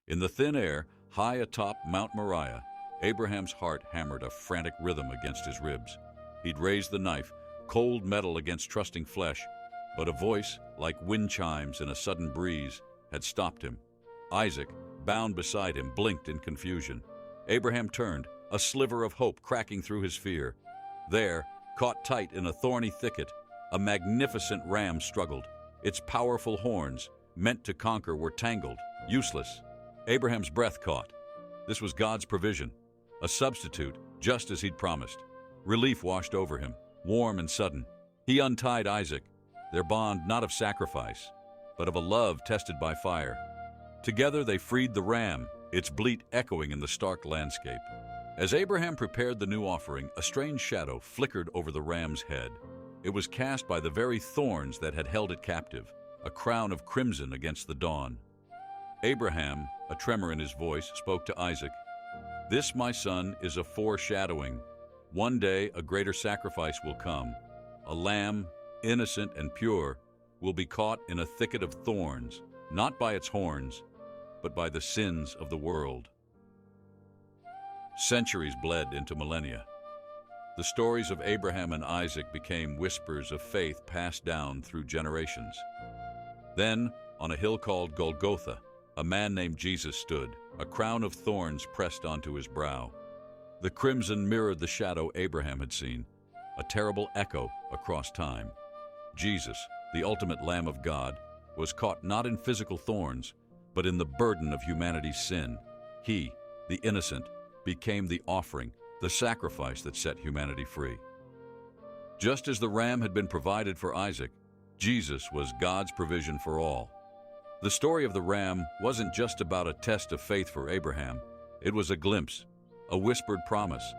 In the thin air, high atop Mount Moriah, Abraham's heart hammered a frantic rhythm against his ribs. He'd raised the knife, cold metal against trusting flesh, but a voice, like wind chimes in a sudden breeze, had stopped him. Isaac, bound beside him, blinked in confusion. Abraham turned, a sliver of hope cracking through his fear. There, caught tight in a thorny thicket, a magnificent ram struggled. Its powerful horns, meant to conquer, were tangled, useless. Abraham's breath caught. This was God's provision, a substitute, just as he'd promised. Relief washed over him, warm and sudden. He untied Isaac, their bond not of sacrifice, but of a love tested by fire. Together they freed the ram, its bleat echoing in the stark landscape. As Abraham prepared the new offering, a strange shadow flickered over the ram's head. It was cast by the very thorns that had held it captive, a crown of crimson against the dawn. Abraham, a tremor in his voice, spoke to Isaac. "This, my son, is a foreshadowing. One day a greater sacrifice will come. A lamb, innocent and pure, will be caught in a thicket of thorns, not by its horns, but by the sins of the world." Centuries bled into millennia. The stories of Abraham and Isaac became whispers of faith passed down through generations. Then, on a hill called Golgotha, a man named Jesus stood, a crown of thorns pressed onto his brow. The crimson mirrored the shadow Abraham had seen, a terrible echo across time. Jesus, the ultimate Lamb of God, was caught not in physical thorns, but in the burden of humanity's sin. He, the innocent, became the offering, the sacrifice that set humanity free. Just as the ram had been provided for Isaac, Jesus was God's provision for all. The story of the ram wasn't just about a test of faith for Abraham. It was a glimpse, a whispered promise,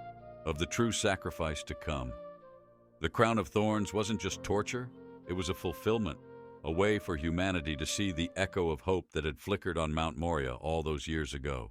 of the true sacrifice to come. The crown of thorns wasn't just torture, it was a fulfillment, a way for humanity to see the echo of hope that had flickered on Mount Moriah all those years ago.